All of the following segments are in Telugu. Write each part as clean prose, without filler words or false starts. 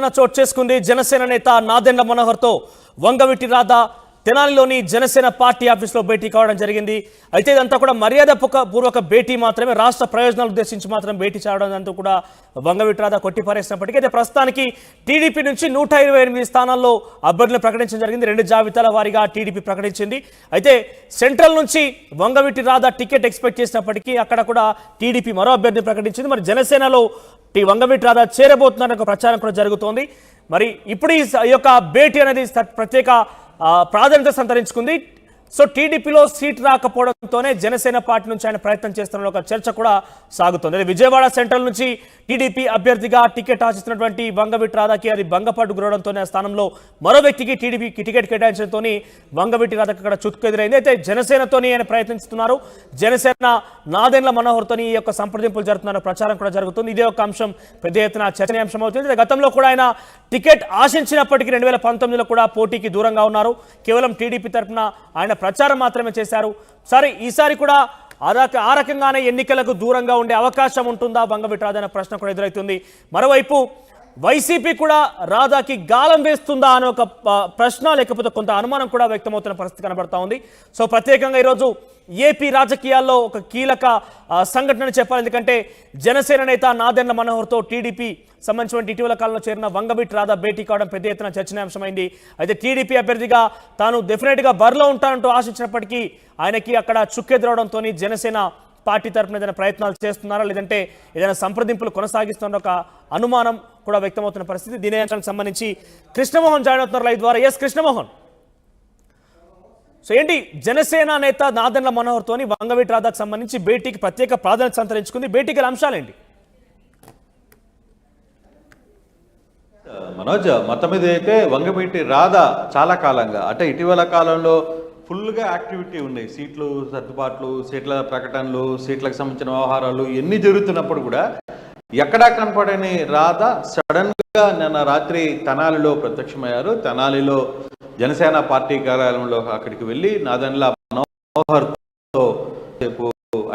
సంఘటన చోటు చేసుకుంది. జనసేన నేత నాదెండ్ల మనోహర్తో వంగవీటి రాధ తెనాలిలోని జనసేన పార్టీ ఆఫీస్లో భేటీ కావడం జరిగింది. అయితే ఇదంతా కూడా మర్యాదపూర్వక భేటీ మాత్రమే, రాష్ట్ర ప్రయోజనాలు ఉద్దేశించి మాత్రం భేటీ చేయడం అంటూ కూడా వంగవీటి రాధ కొట్టిపారేసినప్పటికీ అయితే ప్రస్తుతానికి టీడీపీ నుంచి 128 స్థానాల్లో అభ్యర్థులను ప్రకటించడం జరిగింది. 2 జాబితాల వారీగా టీడీపీ ప్రకటించింది. అయితే సెంట్రల్ నుంచి వంగవీటి రాధ టికెట్ ఎక్స్పెక్ట్ చేసినప్పటికీ అక్కడ కూడా టీడీపీ మరో అభ్యర్థిని ప్రకటించింది. మరి జనసేనలో వంగవీటి రాధ చేరబోతున్నారని ప్రచారం కూడా జరుగుతోంది. మరి ఇప్పుడు ఈ యొక్క భేటీ అనేది ప్రత్యేక ప్రాధాన్యత సంతరించుకుంది. సో టీడీపీలో సీట్ రాకపోవడంతోనే జనసేన పార్టీ నుంచి ఆయన ప్రయత్నం చేస్తున్న ఒక చర్చ కూడా సాగుతోంది. విజయవాడ సెంట్రల్ నుంచి టీడీపీ అభ్యర్థిగా టికెట్ ఆశిస్తున్నటువంటి వంగవీటి రాధకి అది భంగపట్టు గురవడంతోనే ఆ స్థానంలో మరో వ్యక్తికి టీడీపీకి టికెట్ కేటాయించడంతో వంగవీటి రాధకు అక్కడ చుట్టుకెదురైంది. అయితే జనసేనతోని ఆయన ప్రయత్నిస్తున్నారు. జనసేన నాదెండ్ల మనోహర్తోని ఈ యొక్క సంప్రదింపులు జరుగుతున్నారు, ప్రచారం కూడా జరుగుతుంది. ఇదే ఒక అంశం పెద్ద ఎత్తున చర్చనీయాంశం అవుతుంది. గతంలో కూడా ఆయన టికెట్ ఆశించినప్పటికీ 2019లో కూడా పోటీకి దూరంగా ఉన్నారు. కేవలం టీడీపీ తరఫున ఆయన ప్రచారం మాత్రమే చేశారు. సరే, ఈసారి కూడా ఆ రకంగానే ఎన్నికలకు దూరంగా ఉండే అవకాశం ఉంటుందా వంగవీటి రాధ అనే ప్రశ్న కూడా ఎదురవుతుంది. మరోవైపు వైసీపీ కూడా రాధాకి గాలం వేస్తుందా అనే ఒక ప్రశ్న, లేకపోతే కొంత అనుమానం కూడా వ్యక్తమవుతున్న పరిస్థితి కనబడతా ఉంది. సో ప్రత్యేకంగా ఈరోజు ఏపీ రాజకీయాల్లో ఒక కీలక సంఘటన చెప్పాలి. ఎందుకంటే జనసేన నేత నాదెండ్ల మనోహర్తో టీడీపీ సంబంధించిన ఇటీవల కాలంలో చేరిన వంగవీటి రాధ భేటీ కావడం పెద్ద ఎత్తున చర్చనీయాంశమైంది. అయితే టీడీపీ అభ్యర్థిగా తాను డెఫినెట్గా బరిలో ఉంటానంటూ ఆశించినప్పటికీ ఆయనకి అక్కడ చుక్కెదురవడంతో జనసేన పార్టీ తరఫున ఏదైనా ప్రయత్నాలు చేస్తున్నారా, లేదంటే ఏదైనా సంప్రదింపులు కొనసాగిస్తున్న ఒక అనుమానం కూడా వ్యక్తమవుతున్న పరిస్థితి. దీని అంశానికి సంబంధించి కృష్ణమోహన్ జాయిన్ అవుతున్నారు లైవ్ ద్వారా. ఎస్ కృష్ణమోహన్, సో ఏంటి జనసేన నేత నాదెండ్ల మనోహర్తోని వంగవీటి రాధకు సంబంధించి భేటీకి ప్రత్యేక ప్రాధాన్యత సంతరించుకుంది, భేటీ గల అంశాలేంటి? మనోజ్, మొత్తం మీద అయితే వంగవీటి రాధ చాలా కాలంగా అంటే ఇటీవల కాలంలో ఫుల్గా యాక్టివిటీ ఉన్నాయి. సీట్లు సర్దుబాట్లు, సీట్ల ప్రకటనలు, సీట్లకు సంబంధించిన వ్యవహారాలు ఎన్ని జరుగుతున్నప్పుడు కూడా ఎక్కడా కనపడని రాధ సడన్గా నిన్న రాత్రి తెనాలిలో ప్రత్యక్షమయ్యారు. తెనాలిలో జనసేన పార్టీ కార్యాలయంలో అక్కడికి వెళ్ళి నాదెండ్ల మనోహర్తో రేపు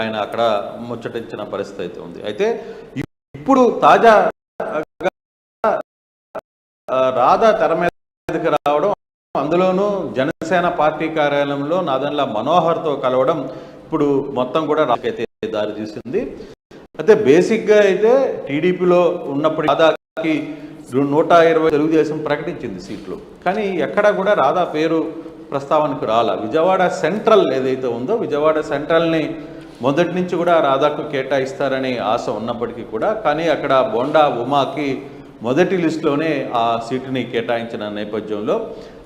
ఆయన అక్కడ ముచ్చటించిన పరిస్థితి అయితే ఉంది. అయితే ఇప్పుడు తాజా రాధ తెర మీదకి రావడం, అందులోనూ జనసేన పార్టీ కార్యాలయంలో నాదెండ్ల మనోహర్తో కలవడం ఇప్పుడు మొత్తం కూడా రాకైతే దారి తీసింది. అయితే బేసిక్గా అయితే టీడీపీలో ఉన్నప్పుడు రాధాకి 120 తెలుగుదేశం ప్రకటించింది సీట్లు, కానీ ఎక్కడ కూడా రాధా పేరు ప్రస్తావనకు రాల. విజయవాడ సెంట్రల్ ఏదైతే ఉందో విజయవాడ సెంట్రల్ని మొదటి నుంచి కూడా రాధాకు కేటాయిస్తారని ఆశ ఉన్నప్పటికీ కూడా, కానీ అక్కడ బోండా ఉమాకి మొదటి లిస్టులోనే ఆ సీటుని కేటాయించిన నేపథ్యంలో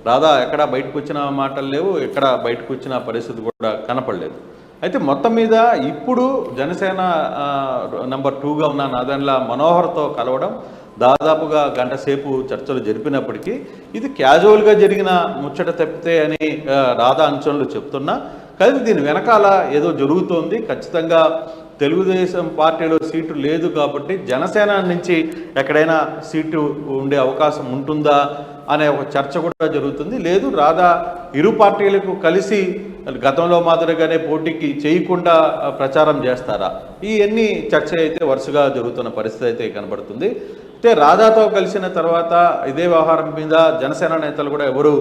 రాధా ఎక్కడ బయటకు వచ్చిన మాటలు లేవు, ఎక్కడ బయటకు వచ్చిన పరిస్థితి కూడా కనపడలేదు. అయితే మొత్తం మీద ఇప్పుడు జనసేన నెంబర్ 2గా ఉన్న నాదెండ్ల మనోహర్తో కలవడం, దాదాపుగా గంట సేపు చర్చలు జరిపినప్పటికీ ఇది క్యాజువల్గా జరిగిన ముచ్చట తప్పితే అని రాధా అంచనలు చెప్తున్నా, కానీ దీని వెనకాల ఏదో జరుగుతోంది. ఖచ్చితంగా తెలుగుదేశం పార్టీలో సీటు లేదు కాబట్టి జనసేన నుంచి ఎక్కడైనా సీటు ఉండే అవకాశం ఉంటుందా అనే ఒక చర్చ కూడా జరుగుతుంది. లేదు, రాధా ఇరు పార్టీలకు కలిసి గతంలో మాదిరిగానే పోటీకి చేయకుండా ప్రచారం చేస్తారా, ఇవన్నీ చర్చ అయితే వరుసగా జరుగుతున్న పరిస్థితి అయితే కనబడుతుంది. అయితే రాధాతో కలిసిన తర్వాత ఇదే వ్యవహారం మీద జనసేన నేతలు కూడా ఎవరు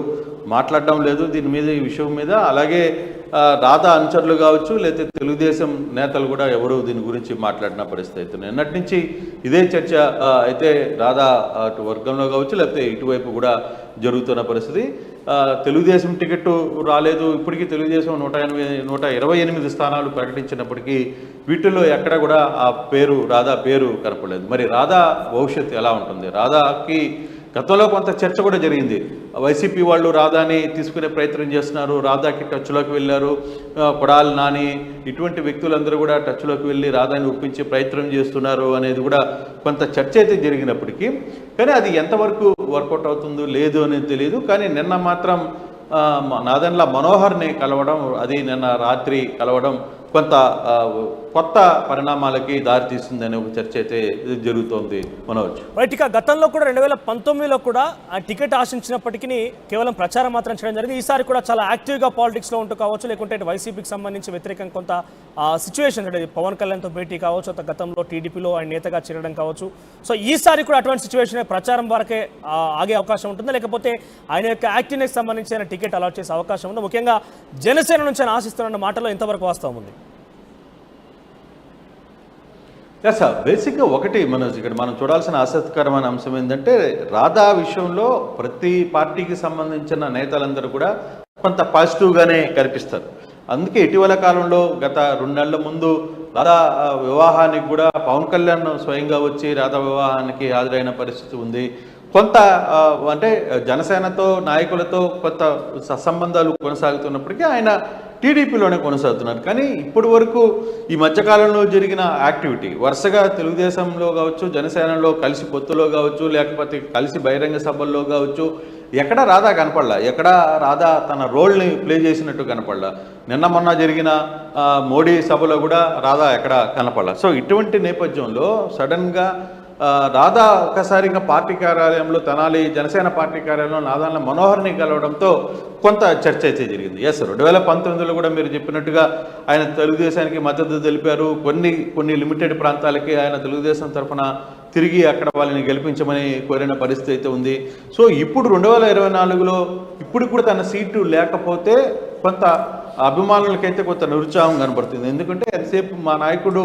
మాట్లాడడం లేదు దీని మీద, ఈ విషయం మీద. అలాగే రాధా అనుచరులు కావచ్చు, లేకపోతే తెలుగుదేశం నేతలు కూడా ఎవరు దీని గురించి మాట్లాడిన పరిస్థితి అవుతుంది. నిన్నటి నుంచి ఇదే చర్చ అయితే రాధా అటు వర్గంలో కావచ్చు, లేకపోతే ఇటువైపు కూడా జరుగుతున్న పరిస్థితి. తెలుగుదేశం టికెట్ రాలేదు, ఇప్పటికీ తెలుగుదేశం 128 స్థానాలు ప్రకటించినప్పటికీ వీటిల్లో ఎక్కడ కూడా ఆ పేరు రాధా పేరు కనపడలేదు. మరి రాధా భవిష్యత్తు ఎలా ఉంటుంది? రాధాకి గతంలో కొంత చర్చ కూడా జరిగింది. వైసీపీ వాళ్ళు రాధాని తీసుకునే ప్రయత్నం చేస్తున్నారు, రాధాకి టచ్లోకి వెళ్ళారు, కొడాలి నాని ఇటువంటి వ్యక్తులందరూ కూడా టచ్లోకి వెళ్ళి రాధాని ఒప్పించే ప్రయత్నం చేస్తున్నారు అనేది కూడా కొంత చర్చ అయితే జరిగినప్పటికీ, కానీ అది ఎంతవరకు వర్కౌట్ అవుతుందో లేదు అనేది తెలియదు. కానీ నిన్న మాత్రం నాదెండ్ల మనోహర్ని కలవడం, అది నిన్న రాత్రి కలవడం కొంత కొత్త పరిణామాలకి దారితీస్తుందనే ఒక చర్చ అయితే జరుగుతోంది మనోజ్. రైట్, ఇక గతంలో కూడా 2019లో కూడా ఆ టికెట్ ఆశించినప్పటికీ కేవలం ప్రచారం మాత్రం చేయడం జరిగింది. ఈసారి కూడా చాలా యాక్టివ్గా పాలిటిక్స్లో ఉంటూ కావచ్చు, లేకుంటే వైసీపీకి సంబంధించి వ్యతిరేకంగా కొంత సిచ్యువేషన్ అంటే పవన్ కళ్యాణ్తో భేటీ కావచ్చు, గతంలో టీడీపీలో ఆయన నేతగా చేరడం కావచ్చు. సో ఈసారి కూడా అటువంటి సిచ్యువేషన్ ప్రచారం వరకే ఆగే అవకాశం ఉంటుందా, లేకపోతే ఆయన యొక్క యాక్టివ్నెస్ సంబంధించిన టికెట్ అలాట్ చేసే అవకాశం ఉందా? ముఖ్యంగా జనసేన నుంచి ఆయన ఆశిస్తున్న మాటలో ఎంతవరకు వాస్తవం ఉంది? సార్, బేసిక్గా ఒకటి మనోజ్, ఇక్కడ మనం చూడాల్సిన ఆసక్తికరమైన అంశం ఏంటంటే రాధా విషయంలో ప్రతి పార్టీకి సంబంధించిన నేతలందరూ కూడా కొంత పాజిటివ్గానే కనిపిస్తారు. అందుకే ఇటీవల కాలంలో గత 2 నెలల ముందు రాధా వివాహానికి కూడా పవన్ కళ్యాణ్ స్వయంగా వచ్చి రాధా వివాహానికి హాజరైన పరిస్థితి ఉంది. కొంత అంటే జనసేనతో నాయకులతో కొంత సత్సంబంధాలు కొనసాగుతున్నప్పటికీ ఆయన టీడీపీలోనే కొనసాగుతున్నారు. కానీ ఇప్పటి వరకు ఈ మధ్యకాలంలో జరిగిన యాక్టివిటీ వరుసగా తెలుగుదేశంలో కావచ్చు, జనసేనలో కలిసి పొత్తులో కావచ్చు, లేకపోతే కలిసి బహిరంగ సభల్లో కావచ్చు, ఎక్కడా రాధా కనపడలా. ఎక్కడా రాధా తన రోల్ని ప్లే చేసినట్టు కనపడలా. నిన్న మొన్న జరిగిన మోడీ సభలో కూడా రాధా ఎక్కడా కనపడలా. సో ఇటువంటి నేపథ్యంలో సడన్గా రాధా ఒక్కసారిగా పార్టీ కార్యాలయంలో తెనాలి జనసేన పార్టీ కార్యాలయంలో నాదెండ్ల మనోహర్ని కలవడంతో కొంత చర్చ అయితే జరిగింది. ఎస్, 2019లో కూడా మీరు చెప్పినట్టుగా ఆయన తెలుగుదేశానికి మద్దతు తెలిపారు. కొన్ని లిమిటెడ్ ప్రాంతాలకి ఆయన తెలుగుదేశం తరఫున తిరిగి అక్కడ వాళ్ళని గెలిపించమని కోరిన పరిస్థితి అయితే ఉంది. సో ఇప్పుడు 2024లో ఇప్పుడు కూడా తన సీటు లేకపోతే కొంత అభిమానులకైతే కొంత నిరుత్సాహం కనబడుతుంది. ఎందుకంటే ఎంతసేపు మా నాయకుడు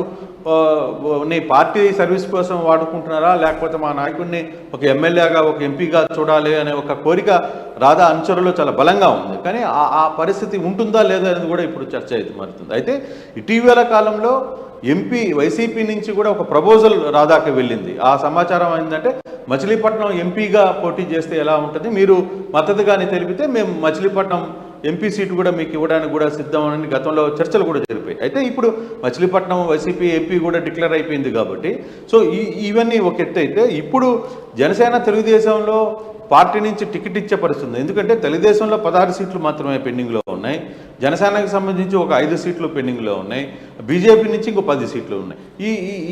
ని పార్టీ సర్వీస్ కోసం వాడుకుంటున్నారా, లేకపోతే మా నాయకుడిని ఒక ఎమ్మెల్యేగా ఒక ఎంపీగా చూడాలి అనే ఒక కోరిక రాధా అనుచరులో చాలా బలంగా ఉంది. కానీ ఆ పరిస్థితి ఉంటుందా లేదా అనేది కూడా ఇప్పుడు చర్చ అయితే మారుతుంది. అయితే ఇటీవల కాలంలో వైసీపీ నుంచి కూడా ఒక ప్రపోజల్ రాధాకి వెళ్ళింది. ఆ సమాచారం ఏంటంటే మచిలీపట్నం ఎంపీగా పోటీ చేస్తే ఎలా ఉంటుంది, మీరు మద్దతుగానే తెలిపితే మేము మచిలీపట్నం ఎంపీ సీటు కూడా మీకు ఇవ్వడానికి కూడా సిద్ధమని గతంలో చర్చలు కూడా జరిపాయి. అయితే ఇప్పుడు మచిలీపట్నం వైసీపీ ఎంపీ కూడా డిక్లేర్ అయిపోయింది కాబట్టి సో ఇవన్నీ ఒక ఎత్తు అయితే ఇప్పుడు జనసేన తెలుగుదేశంలో పార్టీ నుంచి టికెట్ ఇచ్చే పరిస్థితుంది. ఎందుకంటే తెలుగుదేశంలో 16 సీట్లు మాత్రమే పెండింగ్లో ఉన్నాయి, జనసేనకి సంబంధించి ఒక 5 సీట్లు పెండింగ్లో ఉన్నాయి, బీజేపీ నుంచి ఇంకో 10 సీట్లు ఉన్నాయి.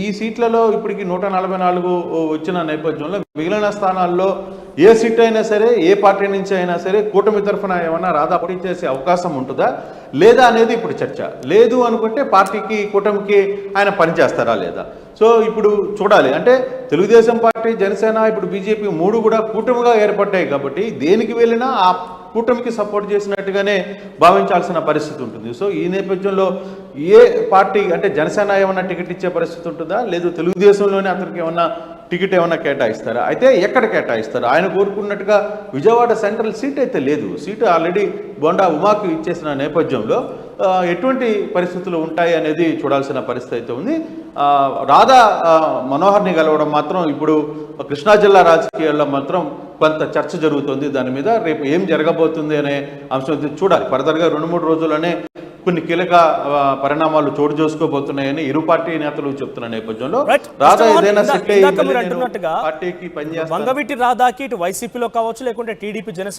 ఈ సీట్లలో ఇప్పటికి 144 వచ్చిన నేపథ్యంలో మిగిలిన స్థానాల్లో ఏ సీట్ అయినా సరే, ఏ పార్టీ నుంచి అయినా సరే కూటమి తరఫున ఏమన్నా రాధా పోటీ చేసే అవకాశం ఉంటుందా లేదా అనేది ఇప్పుడు చర్చ. లేదు అనుకుంటే పార్టీకి కూటమికి ఆయన పనిచేస్తారా లేదా, సో ఇప్పుడు చూడాలి. అంటే తెలుగుదేశం పార్టీ, జనసేన, ఇప్పుడు బీజేపీ 3 కూడా కూటమిగా ఏర్పడ్డాయి కాబట్టి దేనికి వెళ్ళినా ఆ కూటమికి సపోర్ట్ చేసినట్టుగానే భావించాల్సిన పరిస్థితి ఉంటుంది. సో ఈ నేపథ్యంలో ఏ పార్టీ అంటే జనసేన ఏమన్నా టికెట్ ఇచ్చే పరిస్థితి ఉంటుందా, లేదు తెలుగుదేశంలోనే అతనికి ఏమన్నా టికెట్ ఏమన్నా కేటాయిస్తారా, అయితే ఎక్కడ కేటాయిస్తారు? ఆయన కోరుకున్నట్టుగా విజయవాడ సెంట్రల్ సీట్ అయితే లేదు, సీటు ఆల్రెడీ బొండా ఉమాకు ఇచ్చేసిన నేపథ్యంలో ఎటువంటి పరిస్థితులు ఉంటాయి అనేది చూడాల్సిన పరిస్థితి అయితే ఉంది. రాధా మనోహర్ని కలవడం మాత్రం ఇప్పుడు కృష్ణా జిల్లా రాజకీయాల్లో మాత్రం కొంత చర్చ జరుగుతుంది. దాని మీద రేపు ఏం జరగబోతుంది అనే అంశం చూడాలి. ఫర్దర్గా 2-3 రోజుల్లోనే కొన్ని కీలక పరిణామాలు చోటు చేసుకోబోతున్నాయని ఇరు పార్టీ నేతలు చెప్తున్న నేపథ్యంలో రాధా ఏదైనా సెట్ అయ్యి పార్టీకి పనిచేస్తారు. వంగవీటి రాధాకి ఇటు వైసీపీలో కావచ్చు, లేకుంటే టీడీపీ జనసేన